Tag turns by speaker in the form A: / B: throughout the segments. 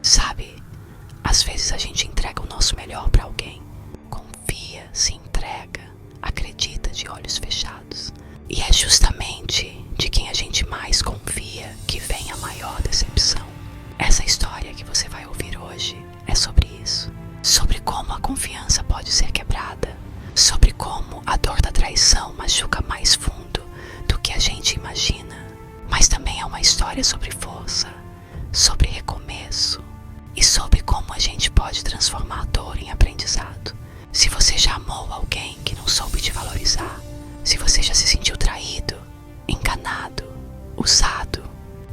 A: Sabe, às vezes a gente entrega o nosso melhor pra alguém. Confia, se entrega, acredita de olhos fechados. E é justamente de quem a gente mais confia que vem a maior decepção. Essa história que você vai ouvir hoje é sobre isso. Sobre como a confiança pode ser quebrada. Sobre como a dor da traição machuca mais fundo do que a gente imagina. Mas também é uma história sobre força, sobre recomeço e sobre como a gente pode transformar a dor em aprendizado. Se você já amou alguém que não soube te valorizar, se você já se sentiu traído, enganado, usado,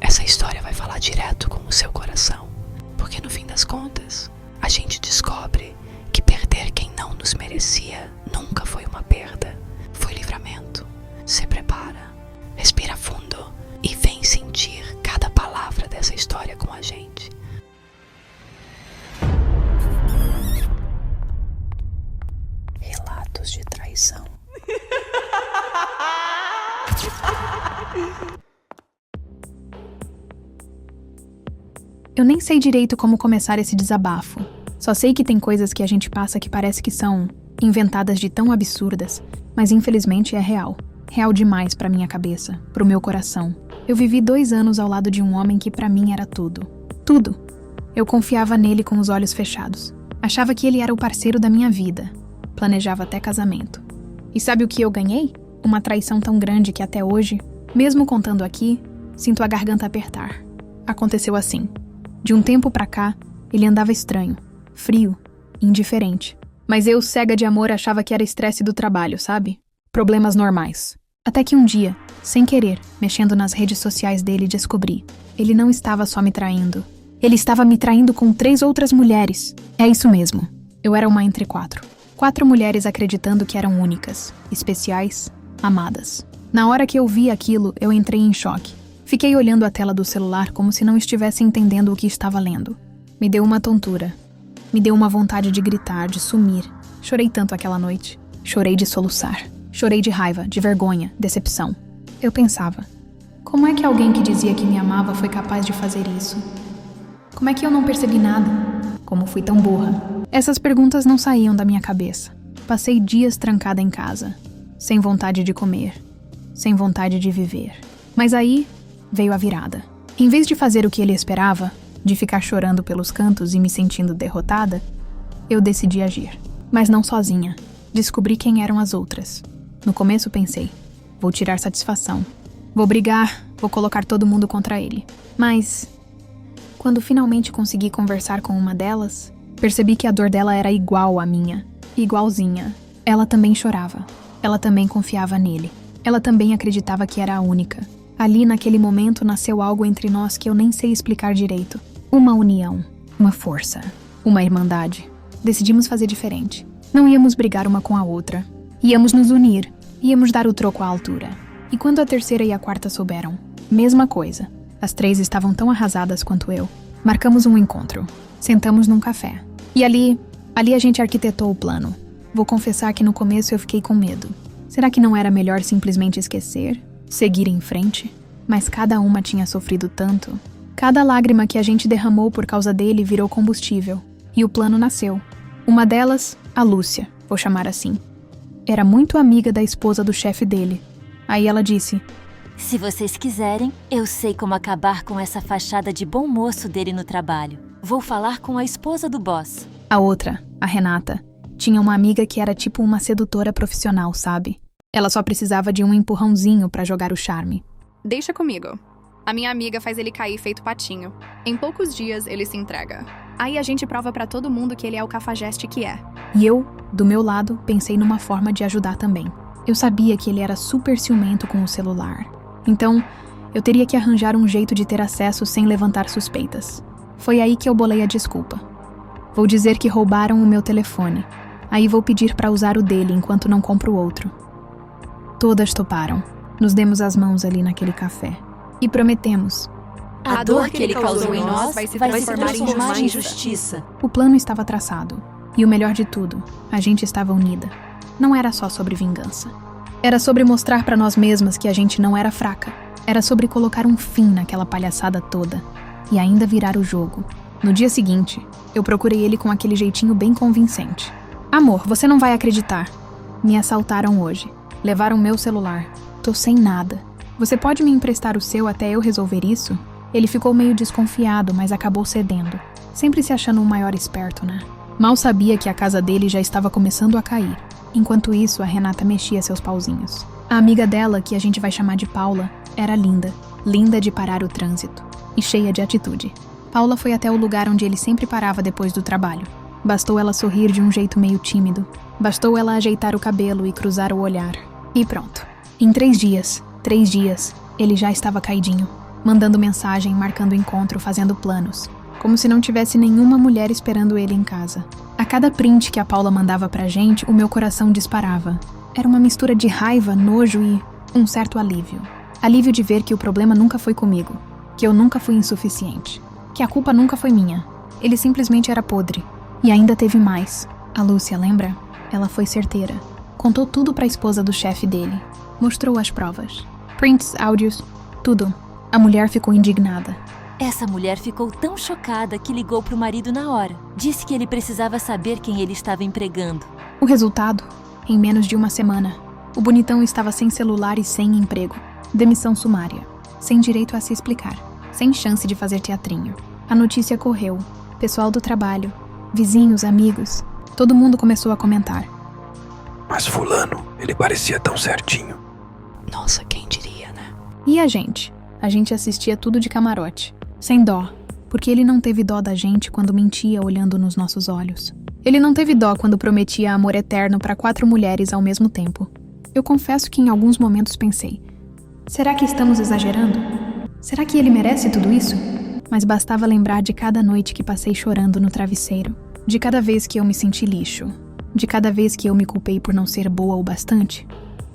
A: essa história vai falar direto com o seu coração. Porque no fim das contas, a gente descobre que perder quem não nos merecia nunca foi uma perda, foi livramento. Se prepara, respira fundo e vem sentir cada palavra dessa história com a gente. Relatos de traição.
B: Eu nem sei direito como começar esse desabafo. Só sei que tem coisas que a gente passa que parece que são inventadas de tão absurdas, mas infelizmente é real. Real demais pra minha cabeça, pro meu coração. Eu vivi 2 anos ao lado de um homem que pra mim era tudo. Tudo. Eu confiava nele com os olhos fechados. Achava que ele era o parceiro da minha vida. Planejava até casamento. E sabe o que eu ganhei? Uma traição tão grande que até hoje, mesmo contando aqui, sinto a garganta apertar. Aconteceu assim. De um tempo pra cá, ele andava estranho, frio, indiferente. Mas eu, cega de amor, achava que era estresse do trabalho, sabe? Problemas normais. Até que um dia, sem querer, mexendo nas redes sociais dele, descobri. Ele não estava só me traindo. Ele estava me traindo com 3 outras mulheres. É isso mesmo. Eu era uma entre 4. 4 mulheres acreditando que eram únicas, especiais, amadas. Na hora que eu vi aquilo, eu entrei em choque. Fiquei olhando a tela do celular como se não estivesse entendendo o que estava lendo. Me deu uma tontura. Me deu uma vontade de gritar, de sumir. Chorei tanto aquela noite. Chorei de soluçar. Chorei de raiva, de vergonha, decepção. Eu pensava, como é que alguém que dizia que me amava foi capaz de fazer isso? Como é que eu não percebi nada? Como fui tão burra? Essas perguntas não saíam da minha cabeça. Passei dias trancada em casa, sem vontade de comer, sem vontade de viver. Mas aí veio a virada. Em vez de fazer o que ele esperava, de ficar chorando pelos cantos e me sentindo derrotada, eu decidi agir. Mas não sozinha. Descobri quem eram as outras. No começo pensei, vou tirar satisfação. Vou brigar, vou colocar todo mundo contra ele. Mas, quando finalmente consegui conversar com uma delas, percebi que a dor dela era igual à minha. Igualzinha. Ela também chorava. Ela também confiava nele. Ela também acreditava que era a única. Ali, naquele momento, nasceu algo entre nós que eu nem sei explicar direito. Uma união, uma força, uma irmandade. Decidimos fazer diferente. Não íamos brigar uma com a outra. Íamos nos unir. Íamos dar o troco à altura. E quando a terceira e a quarta souberam? Mesma coisa. As 3 estavam tão arrasadas quanto eu. Marcamos um encontro. Sentamos num café. E ali a gente arquitetou o plano. Vou confessar que no começo eu fiquei com medo. Será que não era melhor simplesmente esquecer? Seguir em frente? Mas cada uma tinha sofrido tanto. Cada lágrima que a gente derramou por causa dele virou combustível. E o plano nasceu. Uma delas, a Lúcia, vou chamar assim. Era muito amiga da esposa do chefe dele. Aí ela disse:
C: se vocês quiserem, eu sei como acabar com essa fachada de bom moço dele no trabalho. Vou falar com a esposa do boss.
B: A outra, a Renata, tinha uma amiga que era tipo uma sedutora profissional, sabe? Ela só precisava de um empurrãozinho pra jogar o charme.
D: Deixa comigo. A minha amiga faz ele cair feito patinho. Em poucos dias, ele se entrega. Aí a gente prova pra todo mundo que ele é o cafajeste que é.
B: E eu, do meu lado, pensei numa forma de ajudar também. Eu sabia que ele era super ciumento com o celular. Então, eu teria que arranjar um jeito de ter acesso sem levantar suspeitas. Foi aí que eu bolei a desculpa. Vou dizer que roubaram o meu telefone. Aí vou pedir pra usar o dele enquanto não compro outro. Todas toparam. Nos demos as mãos ali naquele café. E prometemos.
C: A dor que ele causou em nós vai se transformar em justiça.
B: O plano estava traçado. E o melhor de tudo, a gente estava unida. Não era só sobre vingança. Era sobre mostrar pra nós mesmas que a gente não era fraca. Era sobre colocar um fim naquela palhaçada toda. E ainda virar o jogo. No dia seguinte, eu procurei ele com aquele jeitinho bem convincente. Amor, você não vai acreditar. Me assaltaram hoje. Levaram meu celular. Tô sem nada. Você pode me emprestar o seu até eu resolver isso? Ele ficou meio desconfiado, mas acabou cedendo. Sempre se achando um maior esperto, né? Mal sabia que a casa dele já estava começando a cair. Enquanto isso, a Renata mexia seus pauzinhos. A amiga dela, que a gente vai chamar de Paula, era linda. Linda de parar o trânsito. E cheia de atitude. Paula foi até o lugar onde ele sempre parava depois do trabalho. Bastou ela sorrir de um jeito meio tímido. Bastou ela ajeitar o cabelo e cruzar o olhar. E pronto. Em 3 dias, ele já estava caidinho. Mandando mensagem, marcando encontro, fazendo planos. Como se não tivesse nenhuma mulher esperando ele em casa. A cada print que a Paula mandava pra gente, o meu coração disparava. Era uma mistura de raiva, nojo e um certo alívio. Alívio de ver que o problema nunca foi comigo. Que eu nunca fui insuficiente. Que a culpa nunca foi minha. Ele simplesmente era podre. E ainda teve mais. A Lúcia, lembra? Ela foi certeira. Contou tudo pra esposa do chefe dele. Mostrou as provas. Prints, áudios, tudo. A mulher ficou indignada.
C: Essa mulher ficou tão chocada que ligou pro marido na hora. Disse que ele precisava saber quem ele estava empregando.
B: O resultado? Em menos de uma semana, o bonitão estava sem celular e sem emprego. Demissão sumária. Sem direito a se explicar. Sem chance de fazer teatrinho. A notícia correu. Pessoal do trabalho, vizinhos, amigos, todo mundo começou a comentar.
E: Mas fulano, ele parecia tão certinho.
A: Nossa, quem diria, né?
B: E a gente? A gente assistia tudo de camarote. Sem dó. Porque ele não teve dó da gente quando mentia olhando nos nossos olhos. Ele não teve dó quando prometia amor eterno para 4 mulheres ao mesmo tempo. Eu confesso que em alguns momentos pensei, será que estamos exagerando? Será que ele merece tudo isso? Mas bastava lembrar de cada noite que passei chorando no travesseiro. De cada vez que eu me senti lixo. De cada vez que eu me culpei por não ser boa o bastante.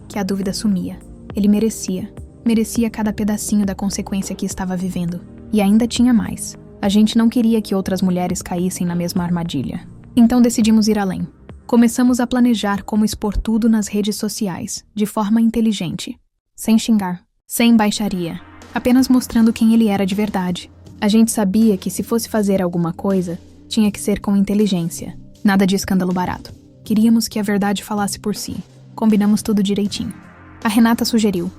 B: Que a dúvida sumia. Ele merecia. Merecia cada pedacinho da consequência que estava vivendo. E ainda tinha mais. A gente não queria que outras mulheres caíssem na mesma armadilha. Então decidimos ir além. Começamos a planejar como expor tudo nas redes sociais, de forma inteligente. Sem xingar. Sem baixaria. Apenas mostrando quem ele era de verdade. A gente sabia que se fosse fazer alguma coisa, tinha que ser com inteligência. Nada de escândalo barato. Queríamos que a verdade falasse por si. Combinamos tudo direitinho. A Renata sugeriu.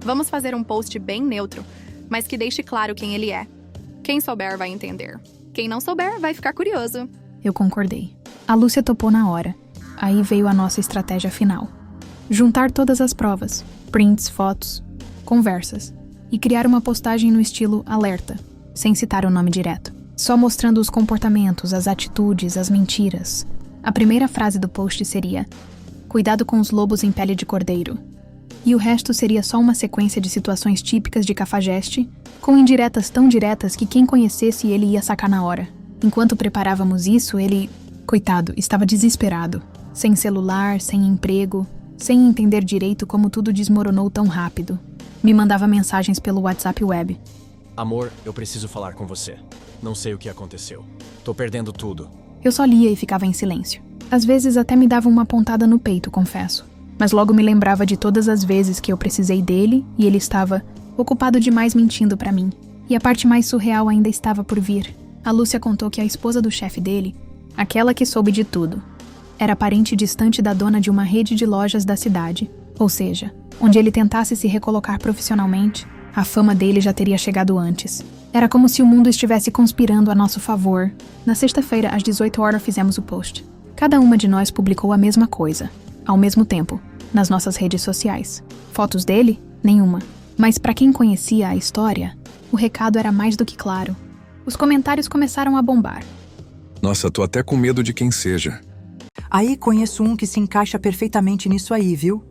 D: Vamos fazer um post bem neutro, mas que deixe claro quem ele é. Quem souber vai entender. Quem não souber vai ficar curioso.
B: Eu concordei. A Lúcia topou na hora. Aí veio a nossa estratégia final. Juntar todas as provas, prints, fotos, conversas, e criar uma postagem no estilo alerta, sem citar o nome direto. Só mostrando os comportamentos, as atitudes, as mentiras. A primeira frase do post seria: cuidado com os lobos em pele de cordeiro. E o resto seria só uma sequência de situações típicas de Cafajeste, com indiretas tão diretas que quem conhecesse ele ia sacar na hora. Enquanto preparávamos isso, ele, coitado, estava desesperado. Sem celular, sem emprego, sem entender direito como tudo desmoronou tão rápido. Me mandava mensagens pelo WhatsApp web.
F: Amor, eu preciso falar com você. Não sei o que aconteceu. Tô perdendo tudo.
B: Eu só lia e ficava em silêncio. Às vezes até me dava uma pontada no peito, confesso. Mas logo me lembrava de todas as vezes que eu precisei dele e ele estava ocupado demais mentindo pra mim. E a parte mais surreal ainda estava por vir. A Lúcia contou que a esposa do chefe dele, aquela que soube de tudo, era parente distante da dona de uma rede de lojas da cidade. Ou seja, onde ele tentasse se recolocar profissionalmente, a fama dele já teria chegado antes. Era como se o mundo estivesse conspirando a nosso favor. Na sexta-feira, às 18 horas, fizemos o post. Cada uma de nós publicou a mesma coisa, ao mesmo tempo, nas nossas redes sociais. Fotos dele? Nenhuma. Mas para quem conhecia a história, o recado era mais do que claro. Os comentários começaram a bombar.
E: Nossa, tô até com medo de quem seja.
G: Aí conheço um que se encaixa perfeitamente nisso aí, viu?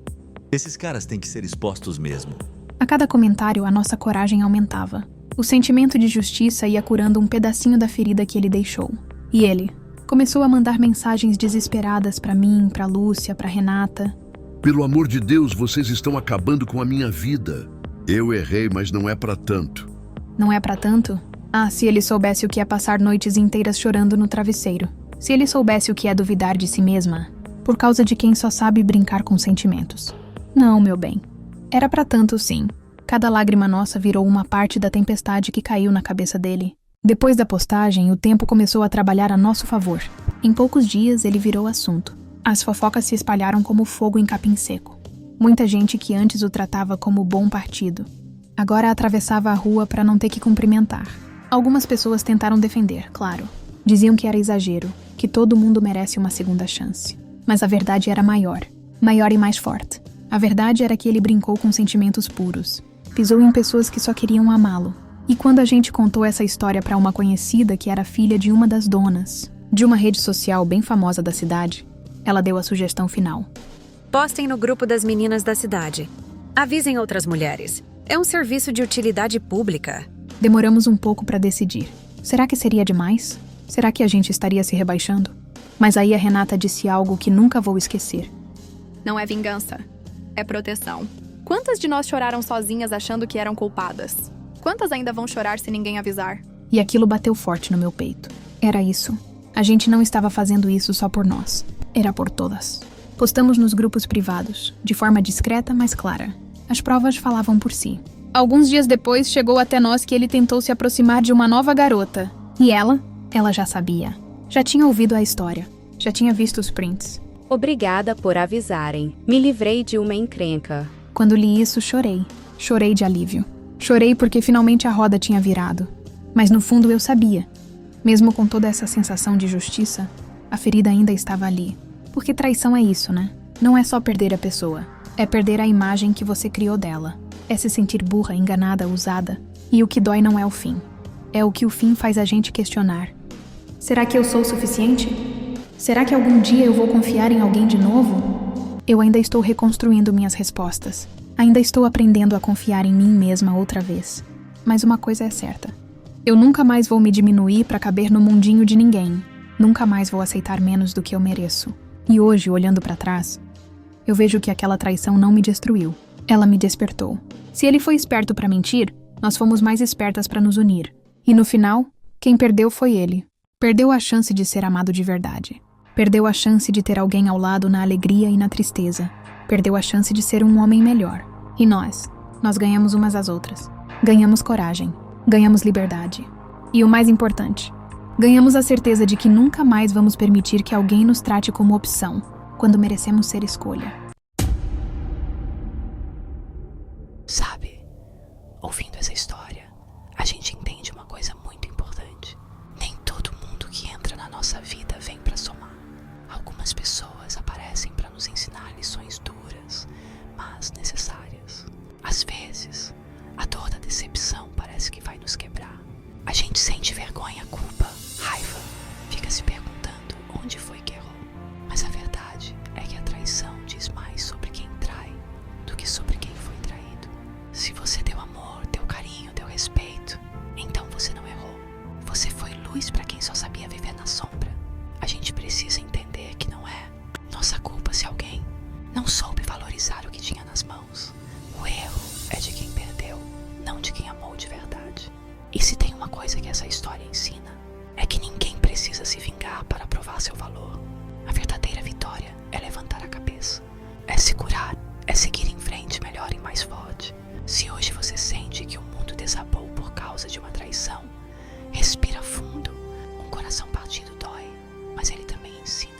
H: Esses caras têm que ser expostos mesmo.
B: A cada comentário, a nossa coragem aumentava. O sentimento de justiça ia curando um pedacinho da ferida que ele deixou. E ele começou a mandar mensagens desesperadas pra mim, pra Lúcia, pra Renata.
I: Pelo amor de Deus, vocês estão acabando com a minha vida. Eu errei, mas não é pra tanto.
B: Não é pra tanto? Ah, se ele soubesse o que é passar noites inteiras chorando no travesseiro. Se ele soubesse o que é duvidar de si mesma, por causa de quem só sabe brincar com sentimentos. Não, meu bem. Era pra tanto, sim. Cada lágrima nossa virou uma parte da tempestade que caiu na cabeça dele. Depois da postagem, o tempo começou a trabalhar a nosso favor. Em poucos dias, ele virou assunto. As fofocas se espalharam como fogo em capim seco. Muita gente que antes o tratava como bom partido, agora atravessava a rua para não ter que cumprimentar. Algumas pessoas tentaram defender, claro. Diziam que era exagero, que todo mundo merece uma segunda chance. Mas a verdade era maior e mais forte. A verdade era que ele brincou com sentimentos puros. Pisou em pessoas que só queriam amá-lo. E quando a gente contou essa história para uma conhecida que era filha de uma das donas de uma rede social bem famosa da cidade, ela deu a sugestão final.
J: Postem no grupo das meninas da cidade. Avisem outras mulheres. É um serviço de utilidade pública.
B: Demoramos um pouco para decidir. Será que seria demais? Será que a gente estaria se rebaixando? Mas aí a Renata disse algo que nunca vou esquecer.
D: Não é vingança, é proteção. Quantas de nós choraram sozinhas achando que eram culpadas? Quantas ainda vão chorar se ninguém avisar?
B: E aquilo bateu forte no meu peito. Era isso. A gente não estava fazendo isso só por nós. Era por todas. Postamos nos grupos privados, de forma discreta, mas clara. As provas falavam por si. Alguns dias depois, chegou até nós que ele tentou se aproximar de uma nova garota. E ela já sabia. Já tinha ouvido a história. Já tinha visto os prints.
K: Obrigada por avisarem. Me livrei de uma encrenca.
B: Quando li isso, chorei. Chorei de alívio. Chorei porque finalmente a roda tinha virado. Mas no fundo eu sabia. Mesmo com toda essa sensação de justiça, a ferida ainda estava ali. Porque traição é isso, né? Não é só perder a pessoa. É perder a imagem que você criou dela. É se sentir burra, enganada, usada. E o que dói não é o fim. É o que o fim faz a gente questionar. Será que eu sou o suficiente? Será que algum dia eu vou confiar em alguém de novo? Eu ainda estou reconstruindo minhas respostas. Ainda estou aprendendo a confiar em mim mesma outra vez. Mas uma coisa é certa. Eu nunca mais vou me diminuir para caber no mundinho de ninguém. Nunca mais vou aceitar menos do que eu mereço. E hoje, olhando para trás, eu vejo que aquela traição não me destruiu. Ela me despertou. Se ele foi esperto para mentir, nós fomos mais espertas para nos unir. E no final, quem perdeu foi ele. Perdeu a chance de ser amado de verdade. Perdeu a chance de ter alguém ao lado na alegria e na tristeza. Perdeu a chance de ser um homem melhor. E nós ganhamos umas às outras. Ganhamos coragem. Ganhamos liberdade. E o mais importante, ganhamos a certeza de que nunca mais vamos permitir que alguém nos trate como opção, quando merecemos ser escolha.
A: Sabe, ouvindo essa história, a gente entende uma coisa muito importante. Nem todo mundo que entra na nossa vida vem para somar. Algumas pessoas aparecem para nos ensinar lições duras, mas necessárias. Às vezes, a dor da decepção parece que vai nos quebrar. A gente sente vergonha, culpa, raiva, fica se perguntando onde foi que errou. Mas a verdade é que a traição diz mais sobre quem trai do que sobre quem foi traído. Se você deu amor, deu carinho, deu respeito, então você não errou. Você foi luz para quem só sabia viver na sombra. A gente precisa entender que não é nossa culpa se alguém não soube valorizar o que tinha nas mãos. O erro é de quem perdeu, não de quem amou de verdade. E se tem uma coisa que essa história ensina, é que ninguém precisa se vingar para provar seu valor. A verdadeira vitória é levantar a cabeça, é se curar, é seguir em frente melhor e mais forte. Se hoje você sente que o mundo desabou por causa de uma traição, respira fundo. Um coração partido dói, mas ele também ensina,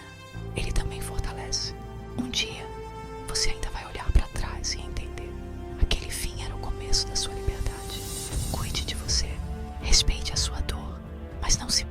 A: ele também fortalece. Um dia, você ainda vai olhar para trás e entender. Aquele fim era o começo da sua liberdade. Cuide de você, respeite a sua dor, mas não se